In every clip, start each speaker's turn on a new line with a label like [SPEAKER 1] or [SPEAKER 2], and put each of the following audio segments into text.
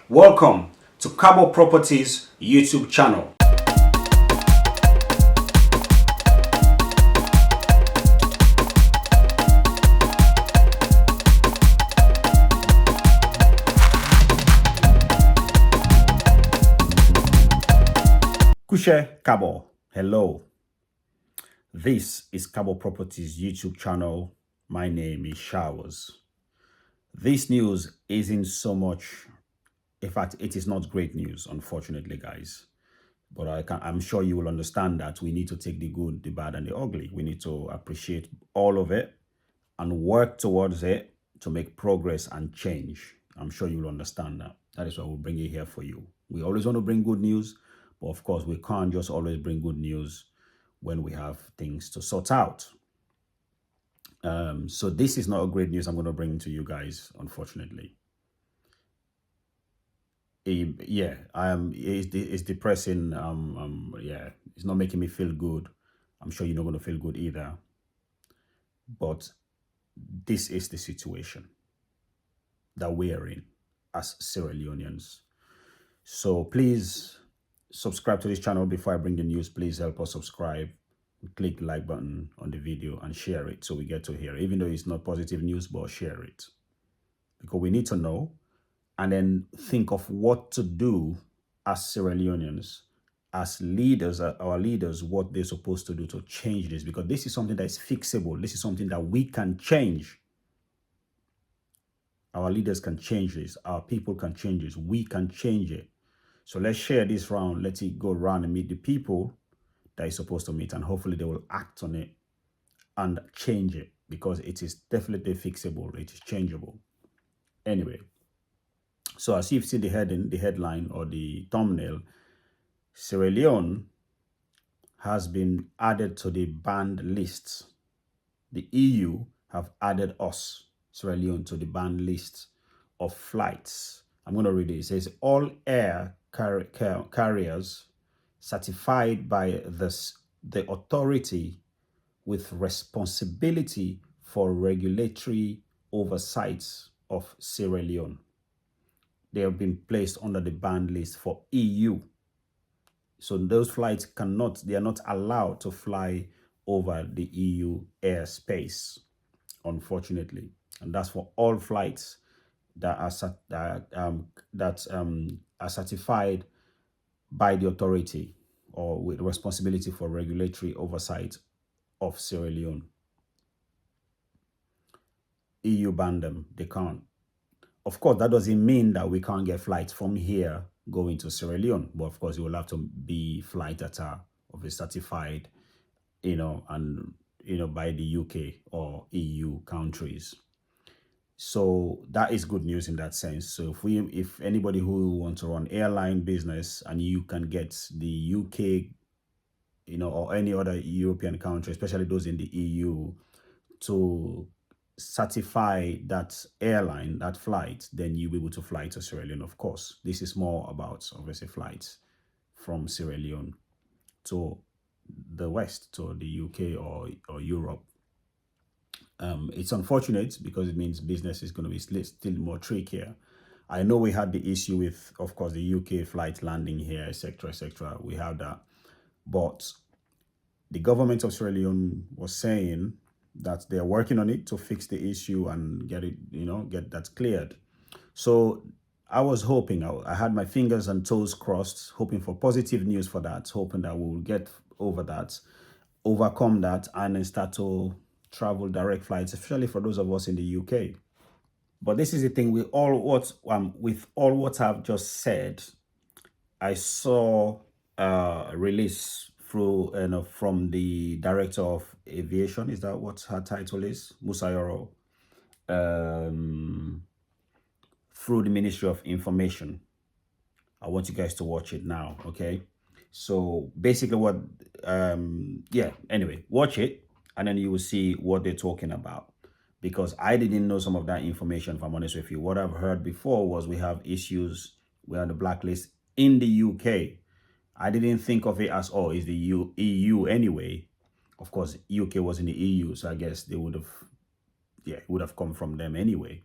[SPEAKER 1] Welcome to Cabo Properties YouTube channel. Kushe Cabo, hello. This is Cabo Properties YouTube channel. My name is Showers. This news isn't so much, in fact, it is not great news, unfortunately, guys. But I'm sure you will understand that we need to take the good, the bad, and the ugly. We need to appreciate all of it and work towards it to make progress and change. I'm sure you will understand that. That is why we'll bring it here for you. We always want to bring good news, but of course, we can't just always bring good news when we have things to sort out. So this is not a great news I'm going to bring to you guys, unfortunately. Yeah, it's depressing. Yeah, it's not making me feel good. I'm sure you're not going to feel good either. But this is the situation that we are in as Sierra Leoneans. So please subscribe to this channel before I bring the news. Please help us subscribe. Click the like button on the video and share it so we get to hear it. Even though it's not positive news, but share it. Because we need to know and then think of what to do as Sierra Leoneans, as leaders, our leaders, what they're supposed to do to change this. Because this is something that is fixable. This is something that we can change. Our leaders can change this. Our people can change this. We can change it. So let's share this round. Let it go around and meet the people that is supposed to meet, and hopefully they will act on it and change it, because it is definitely fixable. It is changeable. Anyway, so as you've seen the headline or the thumbnail, Sierra Leone has been added to the banned list. The EU have added us, Sierra Leone, to the banned list of flights. I'm going to read it. It says all air carriers certified by the authority with responsibility for regulatory oversight of Sierra Leone. They have been placed under the banned list for EU. So those flights they are not allowed to fly over the EU airspace, unfortunately. And that's for all flights that are certified by the authority or with responsibility for regulatory oversight of Sierra Leone. EU banned them. They can't. Of course, that doesn't mean that we can't get flights from here going to Sierra Leone. But of course, it will have to be flight that are certified, by the UK or EU countries. So that is good news in that sense. So if anybody who wants to run airline business and you can get the UK, or any other European country, especially those in the EU, to certify that airline, that flight, then you'll be able to fly to Sierra Leone, of course. This is more about, obviously, flights from Sierra Leone to the West, to the UK or Europe. It's unfortunate because it means business is going to be still more trickier. I know we had the issue with, of course, the UK flight landing here, etc., etc. We have that. But the government of Sierra Leone was saying that they're working on it to fix the issue and get it, get that cleared. So I was hoping, I had my fingers and toes crossed, hoping for positive news for that, hoping that we'll get over that, overcome that, and then start to travel direct flights, especially for those of us in the UK. But this is the thing, with all what I've just said, I saw a release through from the director of Aviation. Is that what her title is? Musayoro. Through the Ministry of Information. I want you guys to watch it now, okay? So basically what, anyway, watch it and then you will see what they're talking about. Because I didn't know some of that information, if I'm honest with you. What I've heard before was we have issues, we're on the blacklist in the UK. I didn't think of it as, it's the EU anyway. Of course, UK was in the EU, so I guess they would have, it would have come from them anyway.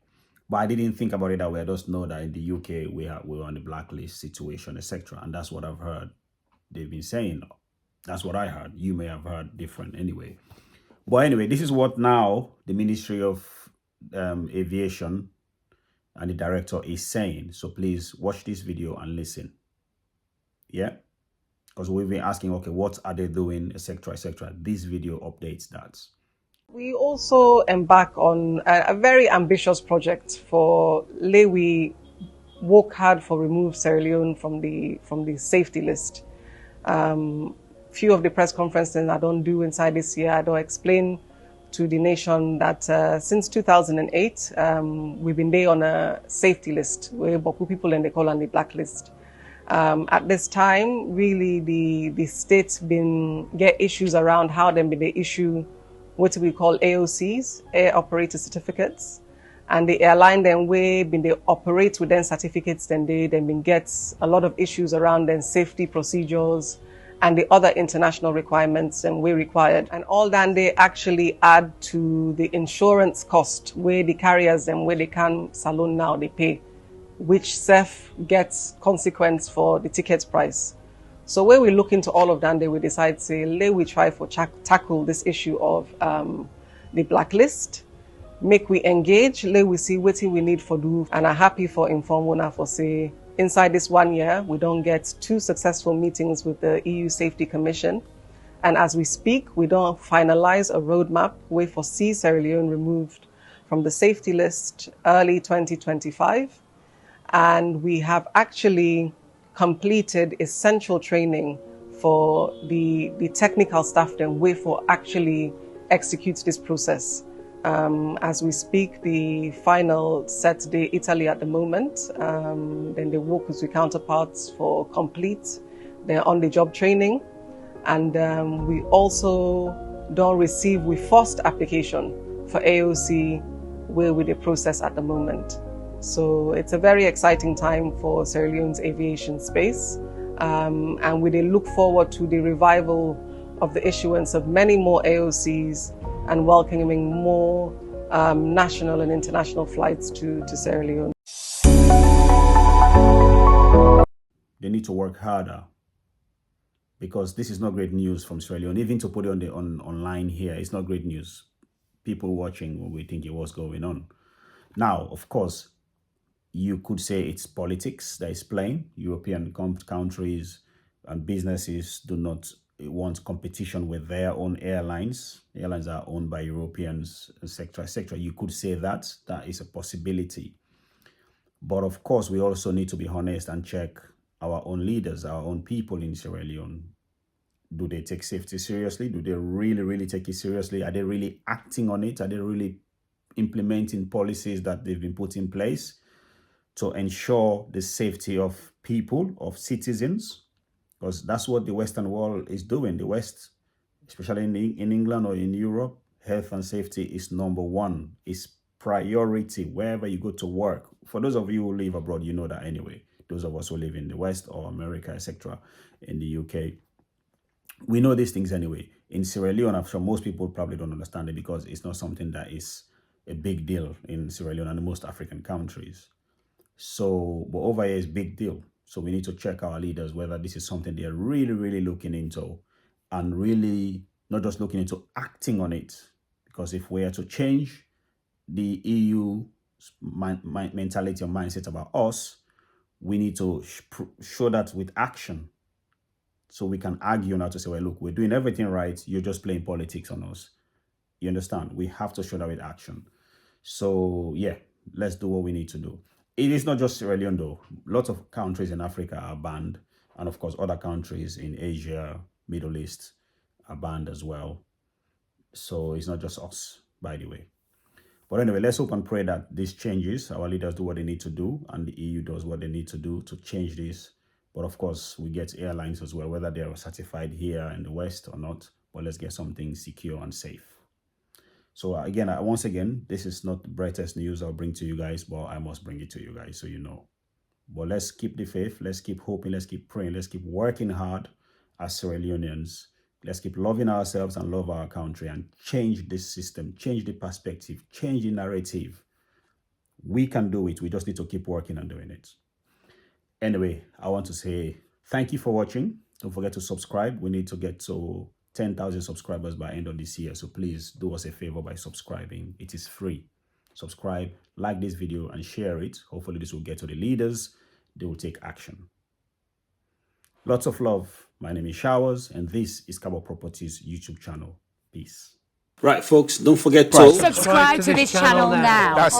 [SPEAKER 1] But I didn't think about it that way. I just know that in the UK we're on the blacklist situation, etc. And that's what I've heard they've been saying. That's what I heard. You may have heard different anyway. But anyway, this is what now the Ministry of Aviation and the director is saying. So please watch this video and listen. Yeah, because we've been asking, okay, what are they doing, etc., etc. This video updates that.
[SPEAKER 2] We also embark on a very ambitious project for Lewe. Work hard for remove Sierra Leone from the safety list. Few of the press conferences I don't do inside this year, I don't explain to the nation that since 2008, we've been there on a safety list where Boku people and they call on the blacklist. At this time, really the state's been get issues around how them they issue what we call AOCs, Air Operator Certificates, and the airline then way been they operate with them certificates, then been gets a lot of issues around then safety procedures and the other international requirements and we required. And all that they actually add to the insurance cost where the carriers and where they can salon now they pay, which self gets consequence for the ticket price. So when we look into all of that, we decide, say, let we try for tackle this issue of the blacklist, make we engage, let we see what we need for do, and I'm happy for inform one for say, inside this 1 year, we don't get 2 successful meetings with the EU Safety Commission. And as we speak, we don't finalize a roadmap way for Sierra Leone removed from the safety list early 2025. And we have actually completed essential training for the technical staff then way for actually execute this process. As we speak, the final set day Italy at the moment, then they work with the counterparts for complete their on-the-job training. And we also don't receive we first application for AOC where we the process at the moment. So it's a very exciting time for Sierra Leone's aviation space. And we look forward to the revival of the issuance of many more AOCs and welcoming more national and international flights to Sierra Leone.
[SPEAKER 1] They need to work harder because this is not great news from Sierra Leone. Even to put it online here, it's not great news. People watching will be thinking what's going on. Now, of course, you could say it's politics that is playing. European countries and businesses do not want competition with their own airlines. Airlines are owned by Europeans, etc., etc. You could say that is a possibility. But of course, we also need to be honest and check our own leaders, our own people in Sierra Leone. Do they take safety seriously? Do they really, really take it seriously? Are they really acting on it? Are they really implementing policies that they've been put in place to ensure the safety of people, of citizens? Because that's what the Western world is doing. The West, especially in England or in Europe, health and safety is number one. It's priority wherever you go to work. For those of you who live abroad, you know that anyway. Those of us who live in the West or America, etc., in the UK, we know these things anyway. In Sierra Leone, I'm sure most people probably don't understand it because it's not something that is a big deal in Sierra Leone and most African countries. So, but over here is big deal. So we need to check our leaders whether this is something they're really, really looking into and really not just looking into acting on it. Because if we are to change the EU mentality or mindset about us, we need to show that with action. So we can argue now to say, well, look, we're doing everything right. You're just playing politics on us. You understand? We have to show that with action. So yeah, let's do what we need to do. It is not just Sierra Leone though. Lots of countries in Africa are banned. And of course, other countries in Asia, Middle East are banned as well. So it's not just us, by the way. But anyway, let's hope and pray that this changes. Our leaders do what they need to do and the EU does what they need to do to change this. But of course, we get airlines as well, whether they are certified here in the West or not. But let's get something secure and safe. So again, once again, this is not the brightest news I'll bring to you guys, but I must bring it to you guys so you know. But let's keep the faith. Let's keep hoping. Let's keep praying. Let's keep working hard as Sierra Leoneans. Let's keep loving ourselves and love our country and change this system, change the perspective, change the narrative. We can do it. We just need to keep working on doing it. Anyway, I want to say thank you for watching. Don't forget to subscribe. We need to get to 10,000 subscribers by end of this year. So please do us a favor by subscribing. It is free. Subscribe, like this video, and share it. Hopefully this will get to the leaders. They will take action. Lots of love. My name is Showers, and this is Cabo Properties YouTube channel. Peace.
[SPEAKER 3] Right, folks, don't forget to
[SPEAKER 4] subscribe to this channel now.